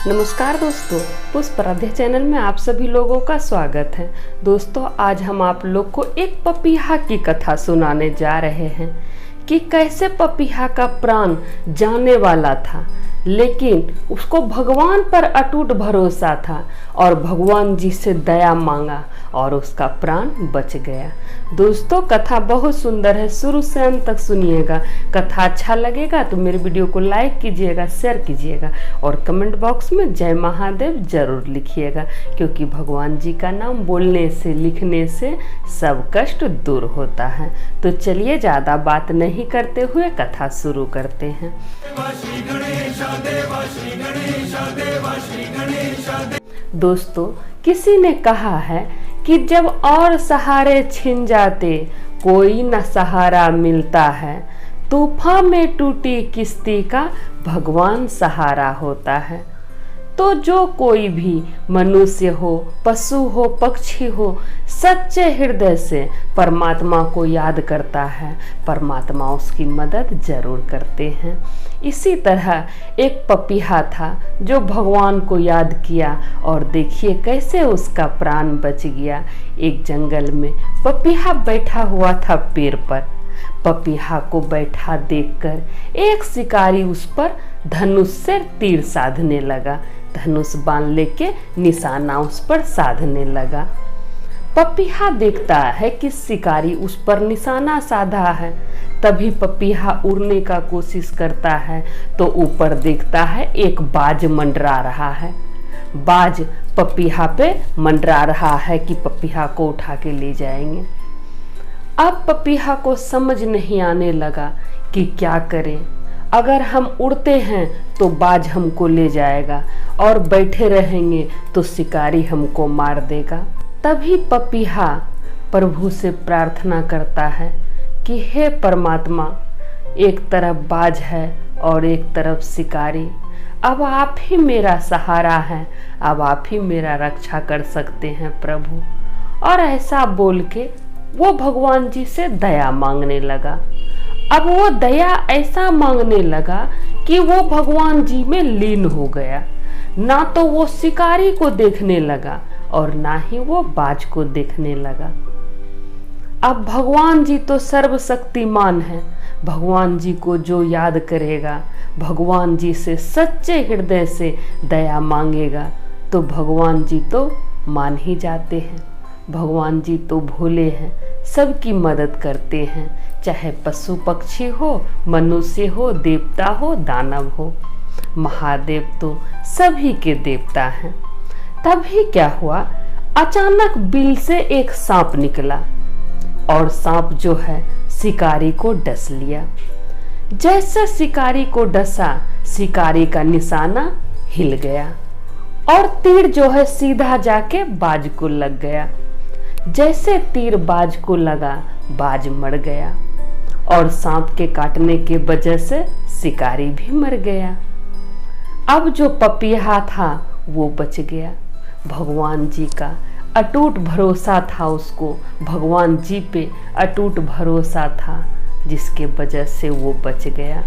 नमस्कार दोस्तों, पुष्पराध्या चैनल में आप सभी लोगों का स्वागत है। दोस्तों, आज हम आप लोग को एक पपीहा की कथा सुनाने जा रहे हैं कि कैसे पपीहा का प्राण जाने वाला था, लेकिन उसको भगवान पर अटूट भरोसा था और भगवान जी से दया मांगा और उसका प्राण बच गया। दोस्तों, कथा बहुत सुंदर है, शुरू से अंत तक सुनिएगा। कथा अच्छा लगेगा तो मेरे वीडियो को लाइक कीजिएगा, शेयर कीजिएगा और कमेंट बॉक्स में जय महादेव जरूर लिखिएगा, क्योंकि भगवान जी का नाम बोलने से लिखने से सब कष्ट दूर होता है। तो चलिए ज़्यादा बात नहीं करते हुए कथा शुरू करते हैं। दोस्तों, किसी ने कहा है कि जब और सहारे छिन जाते कोई न सहारा मिलता है, तूफान में टूटी किश्ती का भगवान सहारा होता है। तो जो कोई भी मनुष्य हो, पशु हो, पक्षी हो, सच्चे हृदय से परमात्मा को याद करता है, परमात्मा उसकी मदद जरूर करते हैं। इसी तरह एक पपीहा था जो भगवान को याद किया और देखिए कैसे उसका प्राण बच गया। एक जंगल में पपीहा बैठा हुआ था पेड़ पर। पपीहा को बैठा देखकर एक शिकारी उस पर धनुष से तीर साधने लगा। धनुष बाण लेके निशाना उस पर साधने लगा। पपीहा देखता है कि शिकारी उस पर निशाना साधा है। तभी पपीहा उड़ने का कोशिश करता है तो ऊपर देखता है एक बाज मंडरा रहा है। बाज पपीहा पे मंडरा रहा है कि पपीहा को उठा के ले जाएंगे। अब पपीहा को समझ नहीं आने लगा कि क्या करें। अगर हम उड़ते हैं तो बाज हमको ले जाएगा और बैठे रहेंगे तो शिकारी हमको मार देगा। तभी पपीहा प्रभु से प्रार्थना करता है कि हे परमात्मा, एक तरफ बाज है और एक तरफ शिकारी, अब आप ही मेरा सहारा है, अब आप ही मेरा रक्षा कर सकते हैं प्रभु। और ऐसा बोल के वो भगवान जी से दया मांगने लगा। अब वो दया ऐसा मांगने लगा कि वो भगवान जी में लीन हो गया। ना तो वो शिकारी को देखने लगा और ना ही वो बाज को देखने लगा। अब भगवान जी तो सर्वशक्तिमान है। भगवान जी को जो याद करेगा, भगवान जी से सच्चे हृदय से दया मांगेगा तो भगवान जी तो मान ही जाते हैं। भगवान जी तो भोले हैं, सबकी मदद करते हैं, चाहे पशु पक्षी हो, मनुष्य हो, देवता हो, दानव हो। महादेव तो सभी के देवता हैं। तभी क्या हुआ, अचानक बिल से एक सांप निकला और सांप जो है शिकारी को डस लिया। जैसे शिकारी को डसा, शिकारी का निशाना हिल गया और तीर जो है सीधा जाके बाज को लग गया। जैसे तीर बाज को लगा, बाज मर गया और सांप के काटने के वजह से शिकारी भी मर गया। अब जो पपीहा था वो बच गया। भगवान जी का अटूट भरोसा था, उसको भगवान जी पे अटूट भरोसा था, जिसके वजह से वो बच गया।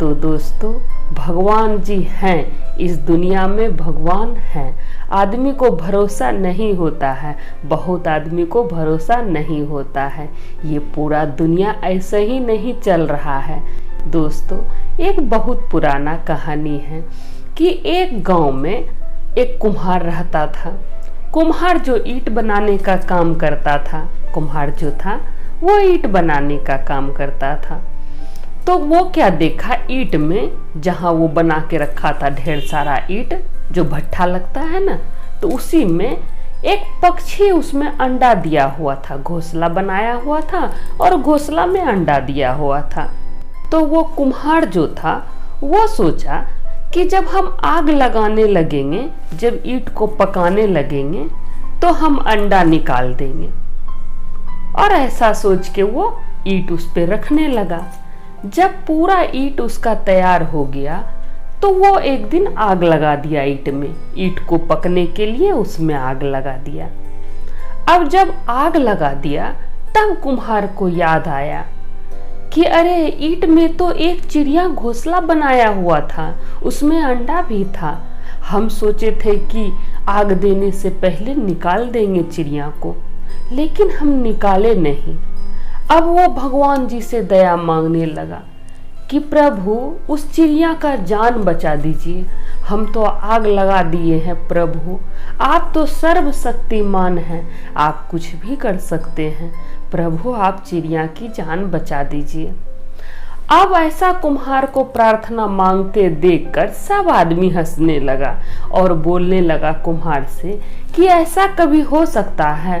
तो दोस्तों, भगवान जी हैं, इस दुनिया में भगवान हैं। आदमी को भरोसा नहीं होता है, बहुत आदमी को भरोसा नहीं होता है। ये पूरा दुनिया ऐसे ही नहीं चल रहा है। दोस्तों, एक बहुत पुराना कहानी है कि एक गांव में एक कुम्हार रहता था। कुम्हार जो ईंट बनाने का काम करता था, कुम्हार जो था वो ईंट बनाने का काम करता था। तो वो क्या देखा, ईंट में जहाँ वो बना के रखा था ढेर सारा ईंट, जो भट्ठा लगता है ना, तो उसी में एक पक्षी उसमें अंडा दिया हुआ था, घोंसला बनाया हुआ था और घोंसला में अंडा दिया हुआ था। तो वो कुम्हार जो था वो सोचा कि जब हम आग लगाने लगेंगे, जब ईंट को पकाने लगेंगे तो हम अंडा निकाल देंगे। और ऐसा सोच के वो ईंट उस पे रखने लगा। जब पूरा ईंट उसका तैयार हो गया तो वो एक दिन आग लगा दिया ईंट में, ईंट को पकने के लिए उसमें आग लगा दिया। अब जब आग लगा दिया तब कुम्हार को याद आया कि अरे ईंट में तो एक चिड़िया घोंसला बनाया हुआ था, उसमें अंडा भी था, हम सोचे थे कि आग देने से पहले निकाल देंगे चिड़िया को, लेकिन हम निकाले नहीं। अब वो भगवान जी से दया मांगने लगा कि प्रभु उस चिड़िया का जान बचा दीजिए, हम तो आग लगा दिए हैं प्रभु, आप तो सर्वशक्तिमान हैं, आप कुछ भी कर सकते हैं, प्रभु आप चिड़िया की जान बचा दीजिए। अब ऐसा कुम्हार को प्रार्थना मांगते देखकर सब आदमी हंसने लगा और बोलने लगा कुम्हार से कि ऐसा कभी हो सकता है,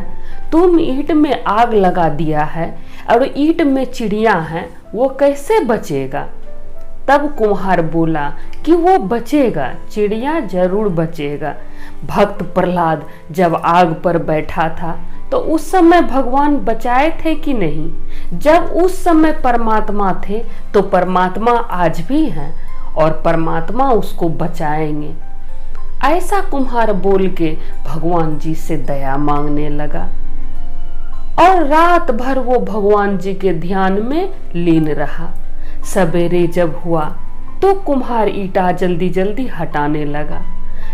तुम ईंट में आग लगा दिया है और ईंट में चिड़िया है, वो कैसे बचेगा। तब कुम्हार बोला कि वो बचेगा, चिड़िया जरूर बचेगा। भक्त प्रहलाद जब आग पर बैठा था तो उस समय भगवान बचाए थे कि नहीं? जब उस समय परमात्मा थे तो परमात्मा आज भी हैं और परमात्मा उसको बचाएंगे। ऐसा कुम्हार बोल के भगवान जी से दया मांगने लगा और रात भर वो भगवान जी के ध्यान में लीन रहा। सवेरे जब हुआ तो कुम्हार ईंटा जल्दी जल्दी हटाने लगा।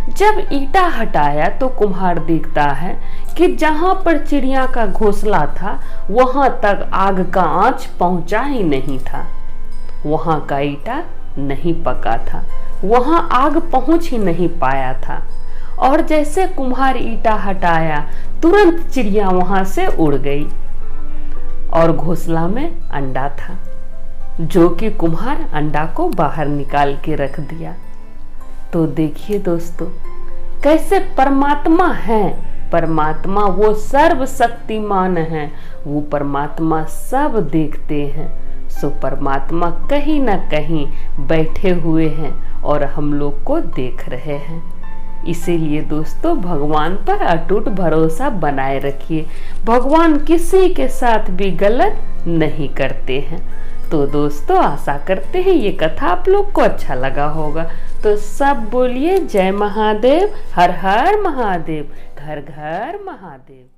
जब ईंटा हटाया तो कुम्हार देखता है कि जहां पर चिड़िया का घोंसला था वहां तक आग का आंच पहुंचा ही नहीं था। वहां का ईंटा नहीं पका था, वहां आग पहुंच ही नहीं पाया था। और जैसे कुम्हार ईंटा हटाया तुरंत चिड़िया वहां से उड़ गई और घोंसला में अंडा था, जो कि कुम्हार अंडा को बाहर निकाल के रख दिया। तो देखिए दोस्तों, कैसे परमात्मा है, परमात्मा वो सर्वशक्तिमान है, वो परमात्मा सब देखते हैं। सो परमात्मा कहीं ना कहीं बैठे हुए हैं और हम लोग को देख रहे हैं। इसीलिए दोस्तों भगवान पर अटूट भरोसा बनाए रखिए, भगवान किसी के साथ भी गलत नहीं करते हैं। तो दोस्तों आशा करते हैं ये कथा आप लोग को अच्छा लगा होगा। तो सब बोलिए जय महादेव, हर हर महादेव, घर घर महादेव।